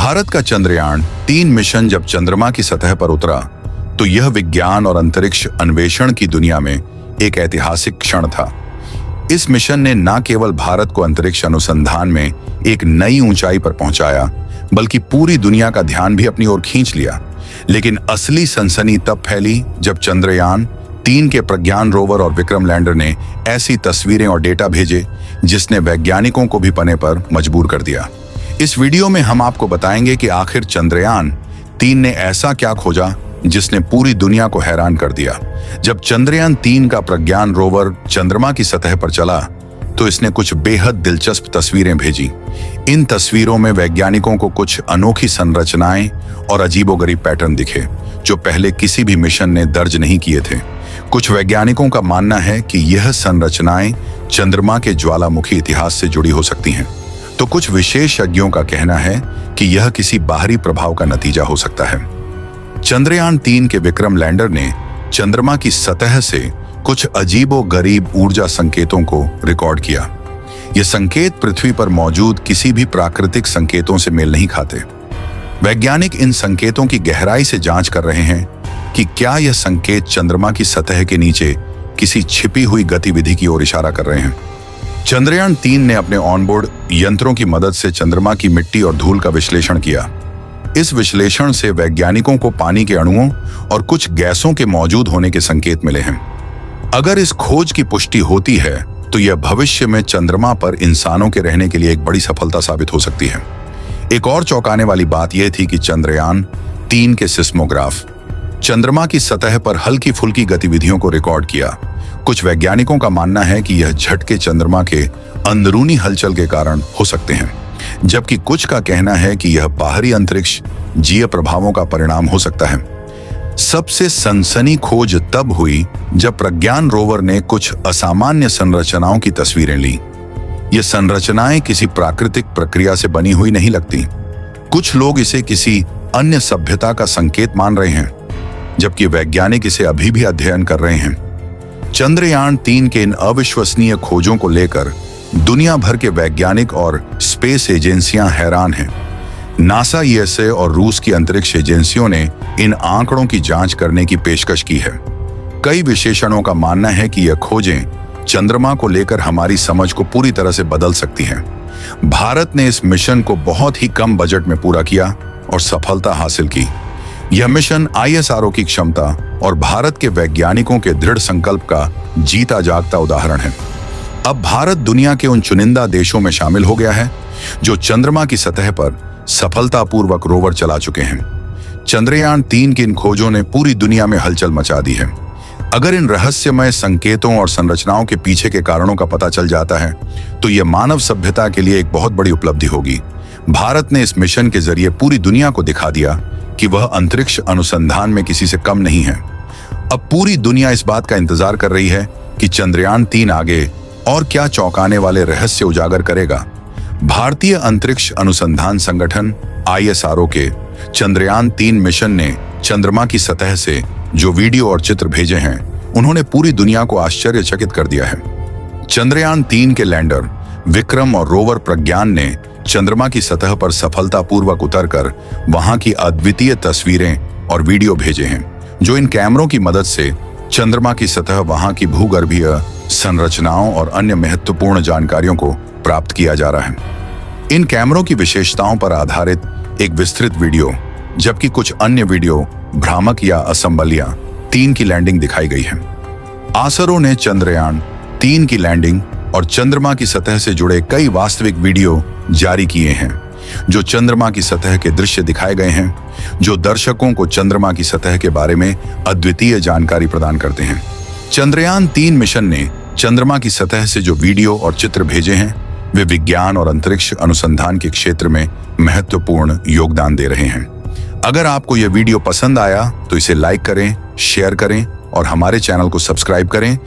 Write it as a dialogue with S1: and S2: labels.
S1: भारत का चंद्रयान-3 मिशन जब चंद्रमा की सतह पर उतरा तो यह विज्ञान और अंतरिक्ष अन्वेषण की दुनिया में एक ऐतिहासिक क्षण था। इस मिशन ने न केवल भारत को अंतरिक्ष अनुसंधान में एक नई ऊंचाई पर पहुंचाया, बल्कि पूरी दुनिया का ध्यान भी अपनी ओर खींच लिया। लेकिन असली सनसनी तब फैली जब चंद्रयान-3 के प्रज्ञान रोवर और विक्रम लैंडर ने ऐसी तस्वीरें और डेटा भेजे जिसने वैज्ञानिकों को भी पने पर मजबूर कर दिया। इस वीडियो में हम आपको बताएंगे कि आखिर चंद्रयान-3 ने ऐसा क्या खोजा जिसने पूरी दुनिया को हैरान कर दिया। जब चंद्रयान-3 का प्रज्ञान रोवर चंद्रमा की सतह पर चला तो इसने कुछ बेहद दिलचस्प तस्वीरें भेजी। इन तस्वीरों में वैज्ञानिकों को कुछ अनोखी संरचनाएं और अजीबोगरीब पैटर्न दिखे जो पहले किसी भी मिशन ने दर्ज नहीं किए थे। कुछ वैज्ञानिकों का मानना है कि यह संरचनाएं चंद्रमा के ज्वालामुखी इतिहास से जुड़ी हो सकती हैं, तो कुछ विशेषज्ञों का कहना है कि यह किसी बाहरी प्रभाव का नतीजा हो सकता है। चंद्रयान-3 के विक्रम लैंडर ने चंद्रमा की सतह से कुछ अजीबोगरीब ऊर्जा संकेतों को रिकॉर्ड किया। ये संकेत पृथ्वी पर मौजूद किसी भी प्राकृतिक संकेतों से मेल नहीं खाते। वैज्ञानिक इन संकेतों की गहराई से जांच कर रहे हैं कि क्या यह संकेत चंद्रमा की सतह के नीचे किसी छिपी हुई गतिविधि की ओर इशारा कर रहे हैं। चंद्रयान-3 ने अपने ऑनबोर्ड यंत्रों की मदद से चंद्रमा की मिट्टी और धूल का विश्लेषण किया। इस विश्लेषण से वैज्ञानिकों को पानी के अणुओं और कुछ गैसों के मौजूद होने के संकेत मिले हैं। अगर इस खोज की पुष्टि होती है तो यह भविष्य में चंद्रमा पर इंसानों के रहने के लिए एक बड़ी सफलता साबित हो सकती है। एक और चौंकाने वाली बात यह थी कि चंद्रयान-3 के सिस्मोग्राफ चंद्रमा की सतह पर हल्की फुल्की गतिविधियों को रिकॉर्ड किया। कुछ वैज्ञानिकों का मानना है कि यह झटके चंद्रमा के अंदरूनी हलचल के कारण हो सकते हैं, जबकि कुछ का कहना है कि यह बाहरी अंतरिक्ष जीय प्रभावों का परिणाम हो सकता है। सबसे सनसनी खोज तब हुई जब प्रज्ञान रोवर ने कुछ असामान्य संरचनाओं की तस्वीरें ली। ये संरचनाएं किसी प्राकृतिक प्रक्रिया से बनी हुई नहीं लगती। कुछ लोग इसे किसी अन्य सभ्यता का संकेत मान रहे हैं, जबकि वैज्ञानिक इसे अभी भी अध्ययन कर रहे हैं। चंद्रयान-3 के इन अविश्वसनीय खोजों को लेकर दुनिया भर के वैज्ञानिक और स्पेस एजेंसियां हैरान हैं। नासा, यूएसए और रूस की अंतरिक्ष एजेंसियों ने इन आंकड़ों की जांच करने की पेशकश की है। कई विशेषज्ञों का मानना है कि यह खोजें चंद्रमा को लेकर हमारी समझ को पूरी तरह से बदल सकती हैं। भारत ने इस मिशन को बहुत ही कम बजट में पूरा किया और सफलता हासिल की। यह मिशन ISRO की क्षमता और भारत के वैज्ञानिकों के दृढ़ संकल्प का जीता जागता उदाहरण है। अब भारत दुनिया के उन चुनिंदा देशों में शामिल हो गया है जो चंद्रमा की सतह पर सफलतापूर्वक रोवर चला चुके हैं। चंद्रयान-3 की इन खोजों ने पूरी दुनिया में हलचल मचा दी है। अगर इन रहस्यमय संकेतों और संरचनाओं के पीछे के कारणों का पता चल जाता है तो यह मानव सभ्यता के लिए एक बहुत बड़ी उपलब्धि होगी। भारत ने इस मिशन के जरिए पूरी दुनिया को दिखा दिया कि वह अंतरिक्ष अनुसंधान में किसी से कम नहीं है। अब पूरी दुनिया इस बात का इंतजार कर रही है कि चंद्रयान-3 आगे और क्या चौंकाने वाले रहस्य उजागर करेगा। भारतीय अंतरिक्ष अनुसंधान संगठन ISRO के चंद्रयान-3 मिशन ने चंद्रमा की सतह से जो वीडियो और चित्र भेजे हैं, उन्होंने पूरी दुनिया को आश्चर्यचकित कर दिया है। चंद्रयान-3 के लैंडर विक्रम और रोवर प्रज्ञान ने चंद्रमा की सतह पर सफलतापूर्वक उतरकर वहां की अद्वितीय तस्वीरें और वीडियो भेजे हैं, जो इन कैमरों की मदद से चंद्रमा की सतह, वहां की भूगर्भीय संरचनाओं और अन्य महत्वपूर्ण जानकारियों को प्राप्त किया जा रहा है। इन कैमरों की विशेषताओं पर आधारित एक विस्तृत वीडियो, जबकि कुछ अन्य वीडियो भ्रामक या असंबलियां 3 की लैंडिंग दिखाई गई है। ISRO ने चंद्रयान-3 की लैंडिंग और चंद्रमा की सतह से जुड़े कई वास्तविक वीडियो जारी किए हैं, जो चंद्रमा की सतह के दृश्य दिखाए गए हैं, जो दर्शकों को चंद्रमा की सतह के बारे में अद्वितीय जानकारी प्रदान करते हैं। चंद्रयान-3 मिशन ने चंद्रमा की सतह से जो वीडियो और चित्र भेजे हैं, वे विज्ञान और अंतरिक्ष अनुसंधान के क्षेत्र में महत्वपूर्ण योगदान दे रहे हैं। अगर आपको यह वीडियो पसंद आया तो इसे लाइक करें, शेयर करें और हमारे चैनल को सब्सक्राइब करें